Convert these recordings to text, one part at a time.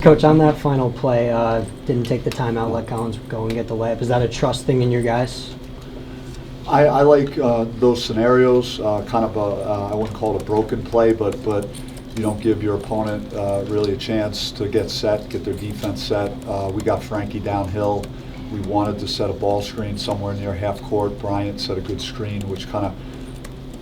Coach, on that final play, didn't take the timeout, let Collins go and get the layup. Is that a trust thing in your guys? I like those scenarios, kind of I wouldn't call it a broken play, but you don't give your opponent really a chance to get set, get their defense set. We got Frankie downhill. We wanted to set a ball screen somewhere near half court. Bryant set a good screen, which kind of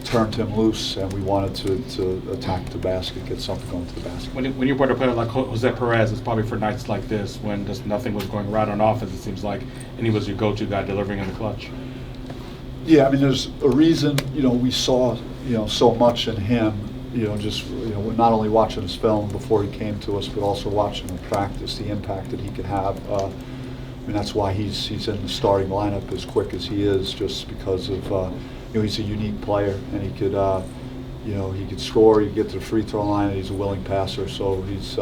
turned him loose, and we wanted to attack the basket, get something going to the basket. When you put a player like Jose Perez, it's probably for nights like this when just nothing was going right on offense, it seems like, and he was your go-to guy delivering in the clutch. Yeah, I mean, there's a reason, we saw, so much in him, just, not only watching his film before he came to us, but also watching him practice, the impact that he could have. I mean, that's why he's in the starting lineup as quick as he is, just because of, he's a unique player, and he could, he could score, he could get to the free throw line, and he's a willing passer. So he's,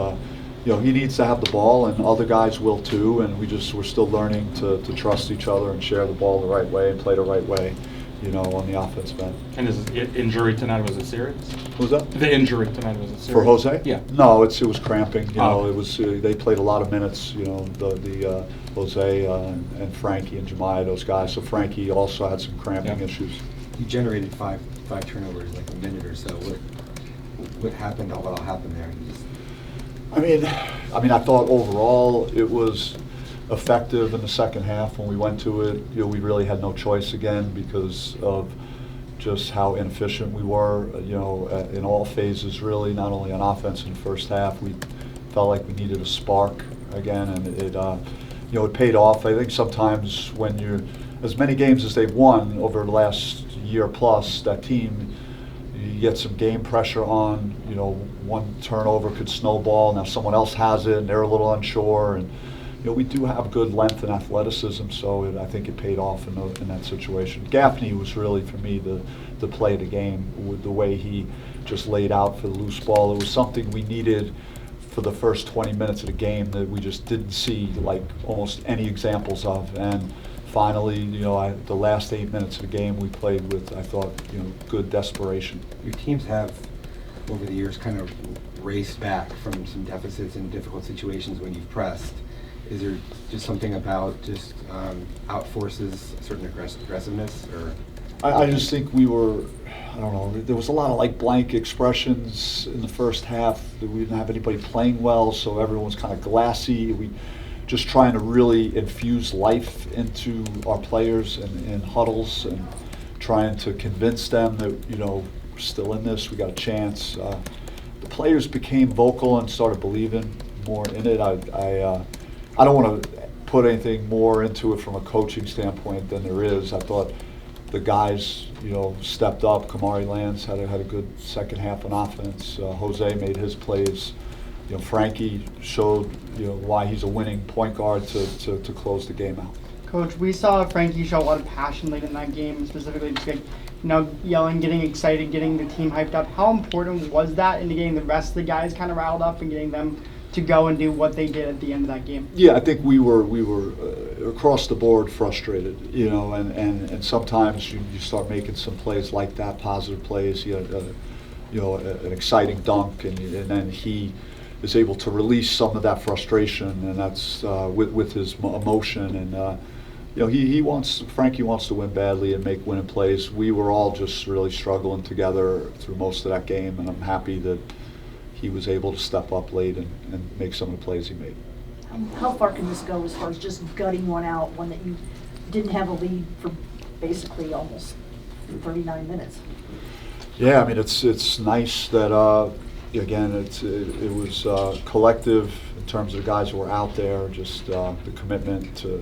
he needs to have the ball, and other guys will too. And we're still learning to trust each other and share the ball the right way and play the right way, on the offensive end. And his injury tonight, was it serious? What was that? The injury tonight, was it serious? For Jose? Yeah. No, it was cramping. Oh. It was they played a lot of minutes. The Jose and Frankie and Jemiah, those guys. So Frankie also had some cramping issues. He generated five turnovers like a minute or so. What happened? What all happened there? I mean, I thought overall it was effective in the second half. When we went to it, we really had no choice again because of just how inefficient we were. In all phases, really, not only on offense in the first half. We felt like we needed a spark again, and it paid off. I think sometimes when you're as many games as they've won over the last year plus, that team, you get some game pressure on, one turnover could snowball, now someone else has it and they're a little unsure, and we do have good length and athleticism, so I think it paid off in that situation. Gaffney was really, for me, the play of the game, with the way he just laid out for the loose ball. It was something we needed for the first 20 minutes of the game that we just didn't see like almost any examples of. And finally, the last 8 minutes of the game we played with, I thought, good desperation. Your teams have, over the years, kind of raced back from some deficits in difficult situations when you've pressed. Is there just something about just outforces a certain aggressiveness, or? I just think we were, I don't know, there was a lot of blank expressions in the first half. We didn't have anybody playing well, so everyone was kind of glassy. We just trying to really infuse life into our players in huddles and trying to convince them that, we're still in this, we got a chance. The players became vocal and started believing more in it. I don't want to put anything more into it from a coaching standpoint than there is. I thought the guys, stepped up. Kamari Lands had a good second half on offense. Jose made his plays. Frankie showed, why he's a winning point guard to close the game out. Coach, we saw Frankie show a lot of passion late in that game, specifically just yelling, getting excited, getting the team hyped up. How important was that in getting the rest of the guys kind of riled up and getting them to go and do what they did at the end of that game? Yeah, I think we were across the board frustrated, and sometimes you start making some plays like that, positive plays. An exciting dunk, and then he is able to release some of that frustration, and that's with his emotion. And Frankie wants to win badly and make winning plays. We were all just really struggling together through most of that game, and I'm happy that he was able to step up late and make some of the plays he made. How far can this go as far as just gutting one out, one that you didn't have a lead for basically almost 39 minutes? Yeah, I mean, it's nice that, again, it was collective in terms of the guys who were out there, just the commitment to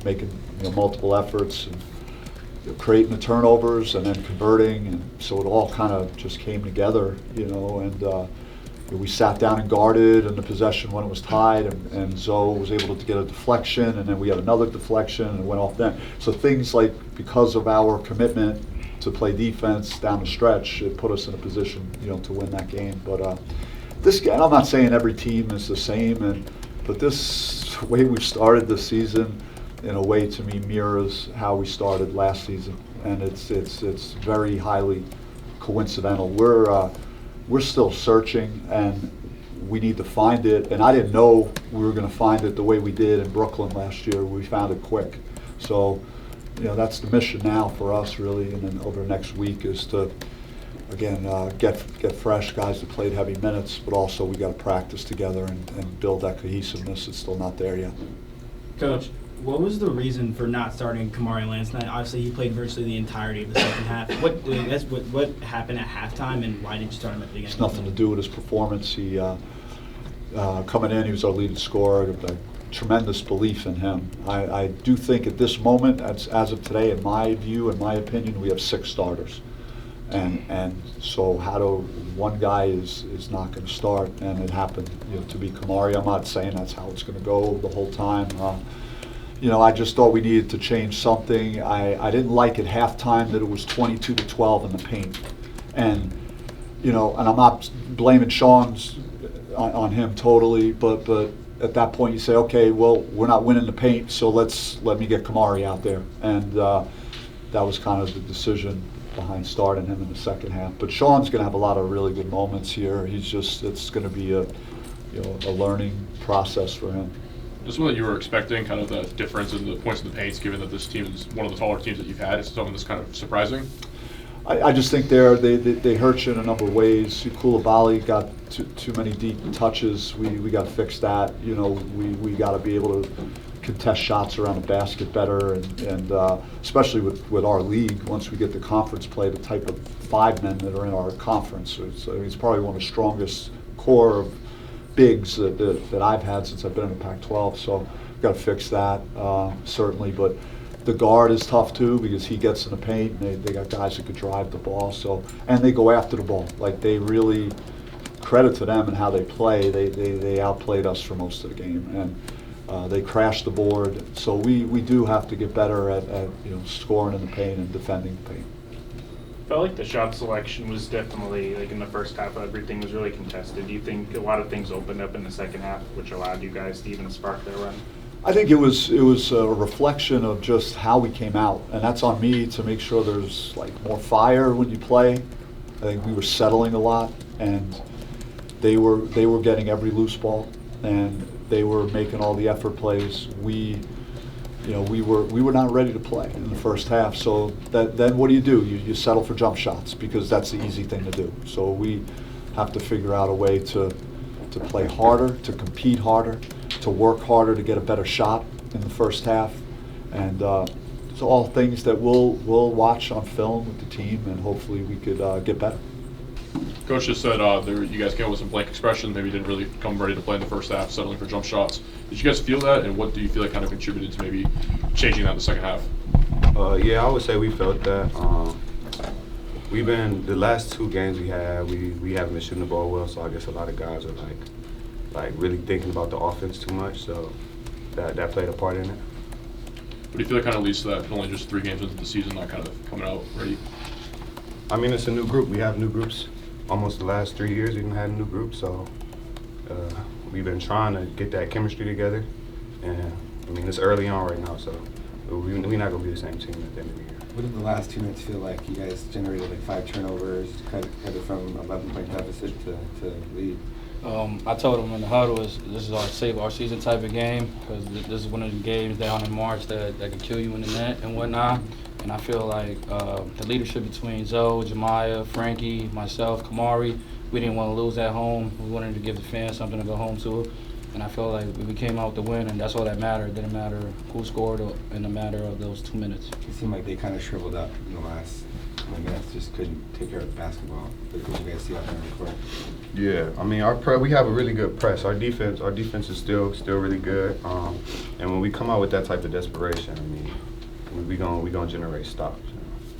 making multiple efforts and creating the turnovers and then converting, and so it all kind of just came together, and we sat down and guarded in the possession when it was tied, and Zoe was able to get a deflection, and then we had another deflection, and it went off then. So things like, because of our commitment to play defense down the stretch, it put us in a position, to win that game. But this game, I'm not saying every team is the same, but this way we've started this season, in a way, to me, mirrors how we started last season, and it's very highly coincidental. We're still searching, and we need to find it, and I didn't know we were going to find it the way we did in Brooklyn last year. We found it quick. So, that's the mission now for us, really, and then over the next week is to, again, get fresh guys that played heavy minutes, but also we got to practice together and build that cohesiveness. It's still not there yet. Coach, what was the reason for not starting Kamari last night? Obviously, he played virtually the entirety of the second half. What happened at halftime, and why did you start him at the beginning? It's nothing to do with his performance. He coming in, he was our leading scorer. A tremendous belief in him. I do think at this moment, as of today, in my view, in my opinion, we have 6 starters. And so one guy is not going to start, and it happened to be Kamari. I'm not saying that's how it's going to go the whole time. I just thought we needed to change something. I didn't like at halftime that it was 22-12 in the paint, and I'm not blaming Sean's on him totally, but at that point you say, okay, well, we're not winning the paint, so let me get Kamari out there, and that was kind of the decision behind starting him in the second half. But Sean's going to have a lot of really good moments here. It's going to be a learning process for him. Just something that you were expecting, kind of the difference in the points in the paints, given that this team is one of the taller teams that you've had. Is something that's kind of surprising? I just think they hurt you in a number of ways. Koulibaly got too many deep touches. We got to fix that. We got to be able to contest shots around the basket better, and especially with our league, once we get to conference play, the type of 5 men that are in our conference. It's probably one of the strongest core of bigs that I've had since I've been in the Pac-12. So we've got to fix that, certainly. But the guard is tough too, because he gets in the paint, and they got guys who could drive the ball. So, and they go after the ball. Like, they really, credit to them and how they play. They outplayed us for most of the game, and they crashed the board. So we do have to get better at scoring in the paint and defending the paint. Felt like the shot selection was definitely, like in the first half, everything was really contested. Do you think a lot of things opened up in the second half, which allowed you guys to even spark their run? I think it was a reflection of just how we came out, and that's on me to make sure there's more fire when you play. I think we were settling a lot, and they were getting every loose ball, and they were making all the effort plays. We were not ready to play in the first half. So then what do? You settle for jump shots, because that's the easy thing to do. So we have to figure out a way to play harder, to compete harder, to work harder to get a better shot in the first half, and it's all things that we'll watch on film with the team, and hopefully we could get better. Coach just said you guys came up with some blank expressions, maybe didn't really come ready to play in the first half, settling for jump shots. Did you guys feel that, and what do you feel like kind of contributed to maybe changing that in the second half? Yeah, I would say we felt that. We've been, the last 2 games we had, we haven't been shooting the ball well, so I guess a lot of guys are like really thinking about the offense too much, so that played a part in it. What do you feel like kind of leads to that, only just 3 games into the season, not kind of coming out ready? I mean, it's a new group. We have new groups. Almost the last 3 years we've had a new group, so we've been trying to get that chemistry together, and I mean, it's early on right now, so we're not going to be the same team at the end of the year. What did the last 2 minutes feel like? You guys generated 5 turnovers, cut it from 11-point deficit to lead. I told them in the huddle, this is our save our season type of game, because this is one of the games down in March that can kill you in the net and whatnot. And I feel like the leadership between Zoe, Jemiah, Frankie, myself, Kamari, we didn't want to lose at home. We wanted to give the fans something to go home to. And I feel like we came out to win, and that's all that mattered. It didn't matter who scored in the matter of those 2 minutes. It seemed like they kind of shriveled up in the last 20 minutes, just couldn't take care of the basketball. What did you guys see out there on the court? Yeah, I mean, we have a really good press. Our defense is still really good. And when we come out with that type of desperation, I mean, we gonna generate stops.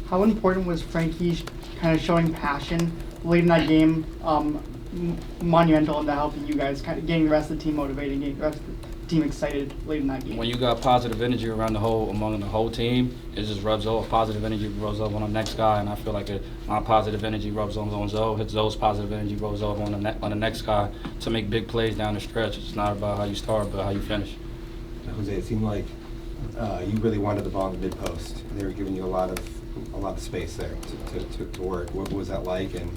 How important was Frankie kind of showing passion late in that game? Monumental into helping you guys, kind of getting the rest of the team motivated, getting the rest of the team excited late in that game. When you got positive energy around among the whole team, it just rubs off. Positive energy rubs off on the next guy, and I feel like my positive energy rubs on Zoe. Zoe's positive energy rubs off on the next guy to make big plays down the stretch. It's not about how you start, but how you finish. Jose, it seemed like you really wanted the ball in the mid post. They were giving you a lot of space there to work. What was that like? And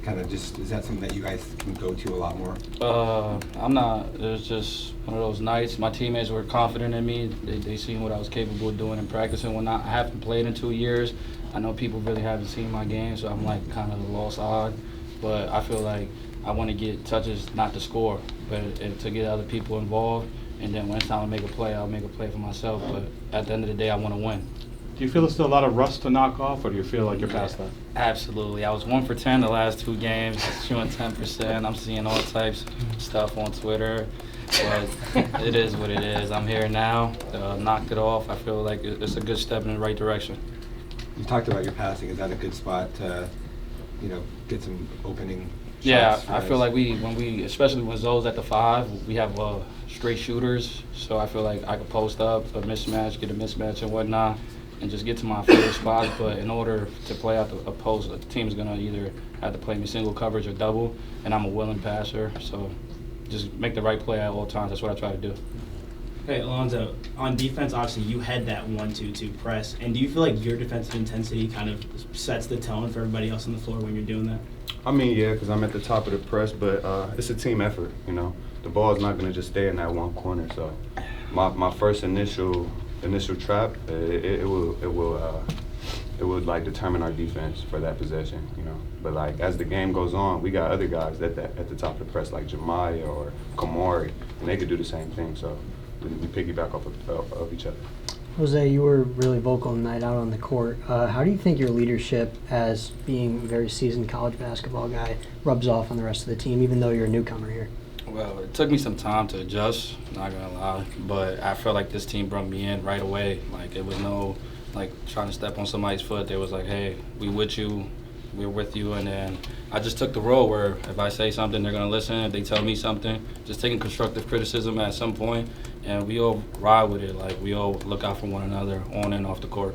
kind of just, is that something that you guys can go to a lot more? I'm not. It was just one of those nights. My teammates were confident in me. They seen what I was capable of doing in practice and whatnot. I haven't played in 2 years. I know people really haven't seen my game, so I'm like kind of a lost odd. But I feel like I want to get touches, not to score, but to get other people involved. And then when it's time to make a play, I'll make a play for myself. But at the end of the day, I want to win. Do you feel there's still a lot of rust to knock off, or do you feel like you're past that? Absolutely. I was 1 for 10 the last 2 games, shooting 10%. I'm seeing all types of stuff on Twitter, but it is what it is. I'm here now. Knocked it off. I feel like it's a good step in the right direction. You talked about your passing. Is that a good spot to, get some opening shots? Yeah, I guys? feel like especially when Zoe's at the 5, we have straight shooters, so I feel like I could post up a mismatch, get a mismatch and whatnot, and just get to my favorite spots. But in order to play out the post, the team's going to either have to play me single coverage or double, and I'm a willing passer, so just make the right play at all times. That's what I try to do. Hey, Alonzo, on defense, obviously you had that 1-2-2 press, and do you feel like your defensive intensity kind of sets the tone for everybody else on the floor when you're doing that? I mean, yeah, because I'm at the top of the press, but it's a team effort, The ball is not going to just stay in that one corner. So my first initial trap, it will like determine our defense for that possession, But like as the game goes on, we got other guys at the top of the press like Jemiah or Kamari, and they could do the same thing. So we piggyback off of each other. Jose, you were really vocal tonight out on the court. How do you think your leadership as being a very seasoned college basketball guy rubs off on the rest of the team, even though you're a newcomer here? Well, it took me some time to adjust, not gonna lie, but I felt like this team brought me in right away. Like, it was no, trying to step on somebody's foot. They was like, hey, we with you, we're with you, and then I just took the role where if I say something, they're gonna listen. If they tell me something, just taking constructive criticism at some point, and we all ride with it. Like, we all look out for one another on and off the court.